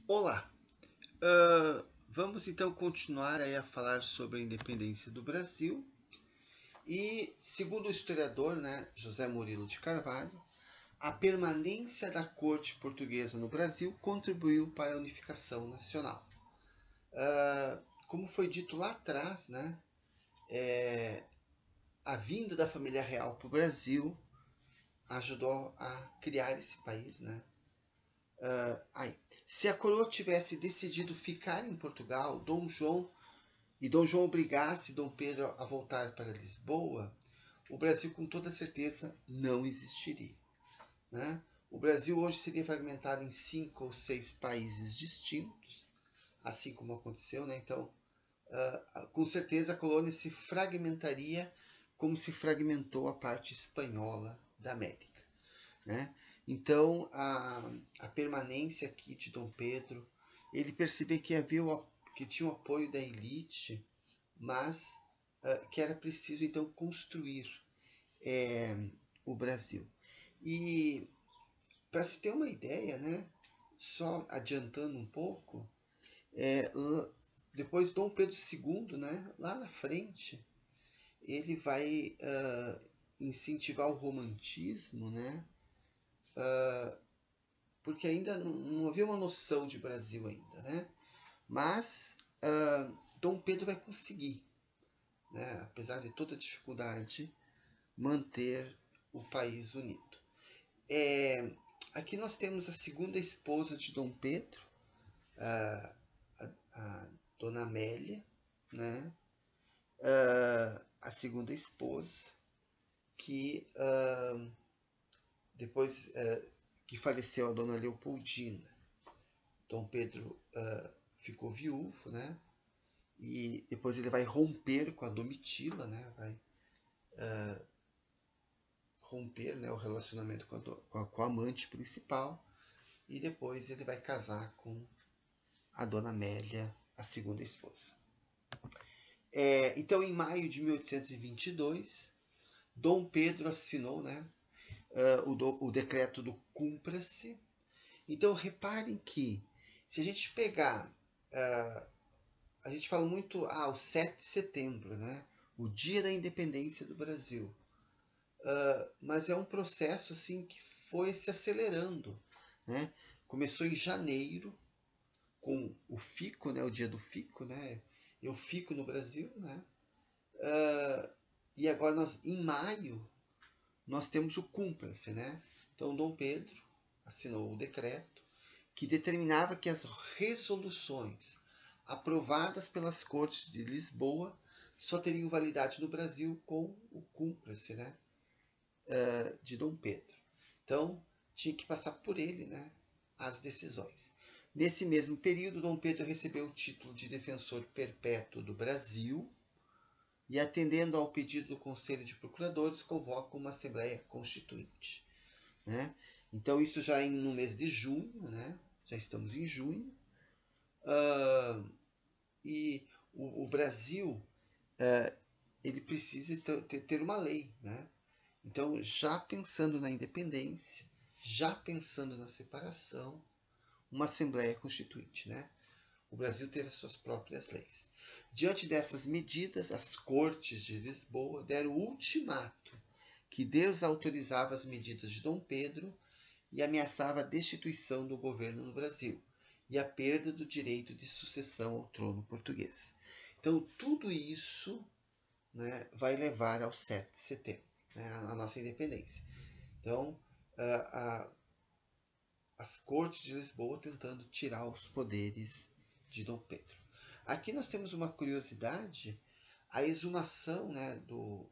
Olá, vamos então continuar aí a falar sobre a independência do Brasil e, segundo o historiador, né, José Murilo de Carvalho, a permanência da corte portuguesa no Brasil contribuiu para a unificação nacional. Como foi dito lá atrás, né, a vinda da família real para o Brasil ajudou a criar esse país, né? Se a coroa tivesse decidido ficar em Portugal, Dom João obrigasse Dom Pedro a voltar para Lisboa, o Brasil com toda certeza não existiria. Né? O Brasil hoje seria fragmentado em 5 ou 6 países distintos, assim como aconteceu. Né? Então, com certeza a colônia se fragmentaria como se fragmentou a parte espanhola da América. Né? Então, a permanência aqui de Dom Pedro, ele percebeu que tinha o apoio da elite, mas que era preciso então construir o Brasil. E para se ter uma ideia, né, só adiantando um pouco, é, depois Dom Pedro II, né, lá na frente, ele vai incentivar o romantismo, né, porque ainda não havia uma noção de Brasil ainda, né? Mas Dom Pedro vai conseguir, né, apesar de toda a dificuldade, manter o país unido. Aqui nós temos a segunda esposa de Dom Pedro, a Dona Amélia, né? A segunda esposa, que depois que faleceu a Dona Leopoldina, Dom Pedro ficou viúvo, né? E depois ele vai romper com a Domitila, né? Vai romper, né, o relacionamento com a amante principal, e depois ele vai casar com a Dona Amélia, a segunda esposa. Então, em maio de 1822, Dom Pedro assinou, né, o decreto do Cumpra-se. Então, reparem que, se a gente pegar, a gente fala muito, o 7 de setembro, né, o dia da independência do Brasil. Mas é um processo assim que foi se acelerando, né? Começou em janeiro com o FICO, né? O dia do FICO, né? Eu fico no Brasil, né? E agora em maio nós temos o Cumpra-se, né? Então Dom Pedro assinou o decreto que determinava que as resoluções aprovadas pelas Cortes de Lisboa só teriam validade no Brasil com o Cumpra-se, né? De Dom Pedro. Então, tinha que passar por ele, né, as decisões. Nesse mesmo período, Dom Pedro recebeu o título de defensor perpétuo do Brasil e, atendendo ao pedido do Conselho de Procuradores, convoca uma Assembleia Constituinte. Né? Então, isso já no mês de junho, né? Já estamos em junho, e o Brasil ele precisa ter uma lei, né? Então, já pensando na independência, já pensando na separação, uma Assembleia Constituinte, né? O Brasil ter as suas próprias leis. Diante dessas medidas, as Cortes de Lisboa deram o ultimato que desautorizava as medidas de Dom Pedro e ameaçava a destituição do governo no Brasil e a perda do direito de sucessão ao trono português. Então, tudo isso, né, vai levar ao 7 de setembro, né, a nossa independência. Então, as Cortes de Lisboa tentando tirar os poderes de Dom Pedro. Aqui nós temos uma curiosidade, a exumação, né, do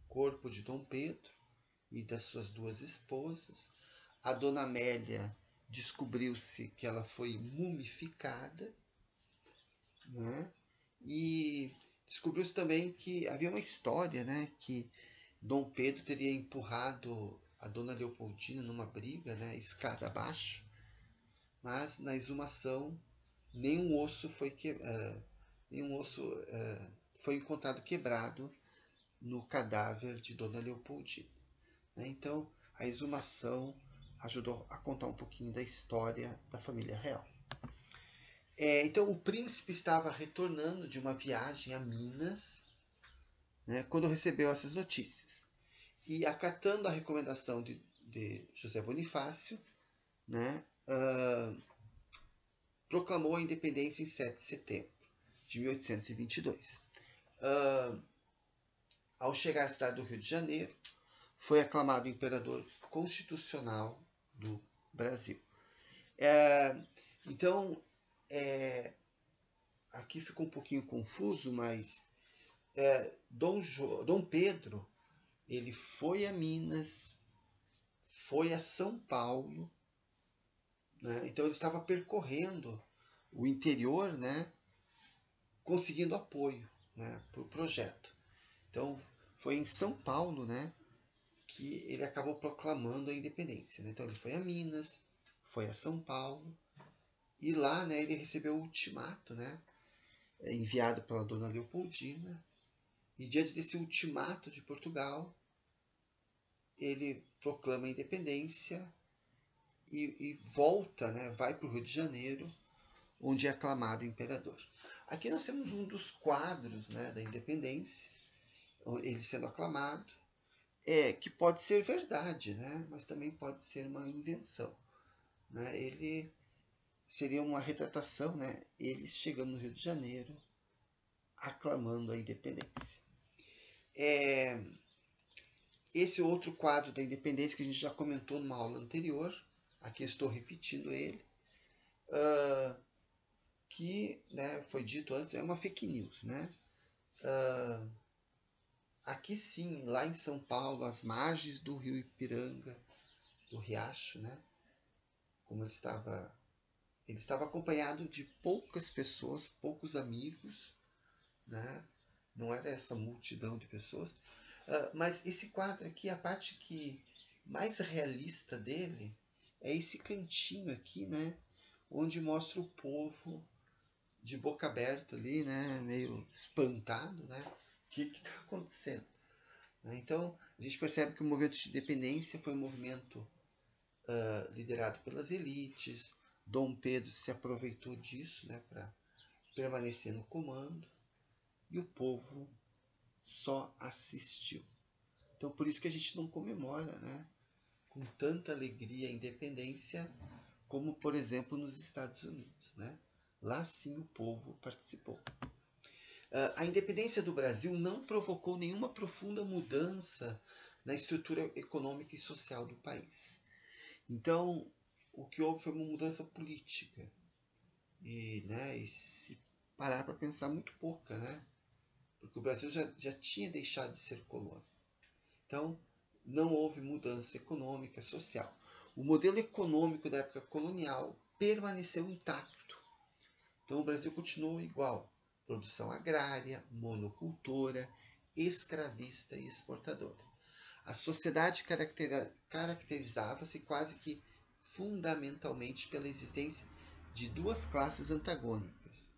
corpo de Dom Pedro e das suas duas esposas. A Dona Amélia descobriu-se que ela foi mumificada, né? E descobriu-se também que havia uma história, né, que Dom Pedro teria empurrado a Dona Leopoldina numa briga, né, escada abaixo, mas na exumação nenhum osso foi encontrado quebrado no cadáver de Dona Leopoldina. Né? Então, a exumação ajudou a contar um pouquinho da história da família real. Então o príncipe estava retornando de uma viagem a Minas, né, quando recebeu essas notícias. E acatando a recomendação de José Bonifácio, né, proclamou a independência em 7 de setembro de 1822. Ao chegar à cidade do Rio de Janeiro, foi aclamado imperador constitucional do Brasil. Então, aqui ficou um pouquinho confuso, mas Dom Pedro, ele foi a Minas, foi a São Paulo, né? Então ele estava percorrendo o interior, né, conseguindo apoio, né, para o projeto. Então foi em São Paulo, né, que ele acabou proclamando a independência, né? Então ele foi a Minas, foi a São Paulo, e lá, né, ele recebeu o ultimato, né, enviado pela dona Leopoldina, e diante desse ultimato de Portugal, ele proclama a independência e volta, né, vai para o Rio de Janeiro, onde é aclamado imperador. Aqui nós temos um dos quadros, né, da independência, ele sendo aclamado, que pode ser verdade, né, mas também pode ser uma invenção, né? Ele seria uma retratação, né, eles chegando no Rio de Janeiro, aclamando a independência. Esse outro quadro da independência que a gente já comentou numa aula anterior, aqui estou repetindo ele, que, né, foi dito antes, é uma fake news, né? Aqui sim, lá em São Paulo, às margens do rio Ipiranga, do riacho, né? Como ele estava acompanhado de poucas pessoas, poucos amigos, né? Não era essa multidão de pessoas. Mas esse quadro aqui, a parte que mais realista dele, é esse cantinho aqui, né? Onde mostra o povo de boca aberta ali, né? Meio espantado, né? O que está acontecendo? Então, a gente percebe que o movimento de independência foi um movimento liderado pelas elites. Dom Pedro se aproveitou disso, né, para permanecer no comando, e o povo só assistiu. Então, por isso que a gente não comemora, né, com tanta alegria a independência, como, por exemplo, nos Estados Unidos, né? Lá sim o povo participou. A independência do Brasil não provocou nenhuma profunda mudança na estrutura econômica e social do país. Então, o que houve foi uma mudança política. E se parar para pensar, muito pouca, né? Porque o Brasil já tinha deixado de ser colônia. Então, não houve mudança econômica, social. O modelo econômico da época colonial permaneceu intacto. Então, o Brasil continuou igual. Produção agrária, monocultora, escravista e exportadora. A sociedade caracterizava-se quase que fundamentalmente pela existência de duas classes antagônicas,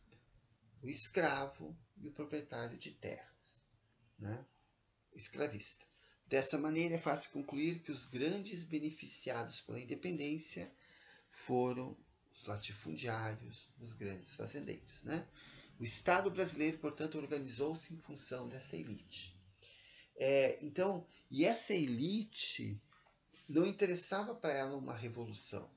o escravo e o proprietário de terras, né? O escravista. Dessa maneira, é fácil concluir que os grandes beneficiados pela independência foram os latifundiários, os grandes fazendeiros, né? O Estado brasileiro, portanto, organizou-se em função dessa elite. Então, e essa elite não interessava para ela uma revolução,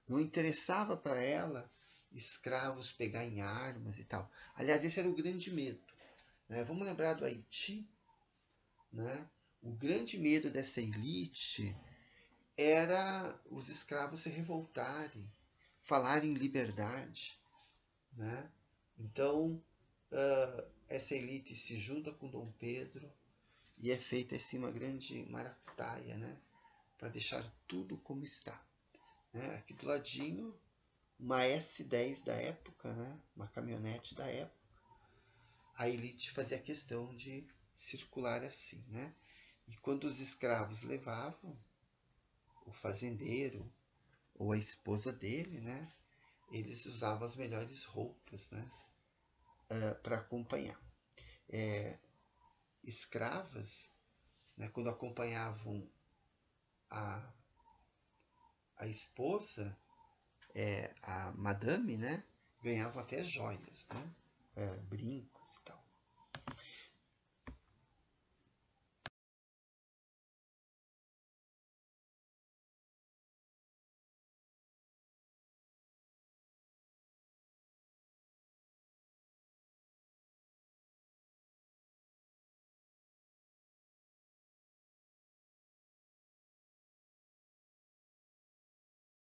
não interessava para ela escravos pegar em armas e tal. Aliás, esse era o grande medo, né? Vamos lembrar do Haiti, né? O grande medo dessa elite era os escravos se revoltarem, falarem em liberdade, né? Então, essa elite se junta com Dom Pedro e é feita assim uma grande maracutaia, né? Para deixar tudo como está. Né? Aqui do ladinho, uma S10 da época, né? Uma caminhonete da época. A elite fazia questão de circular assim, né? E quando os escravos levavam, o fazendeiro ou a esposa dele, né? Eles usavam as melhores roupas, né? Para acompanhar. Escravas, né? Quando acompanhavam a esposa, a madame, né, ganhava até joias, né, brincos e tal.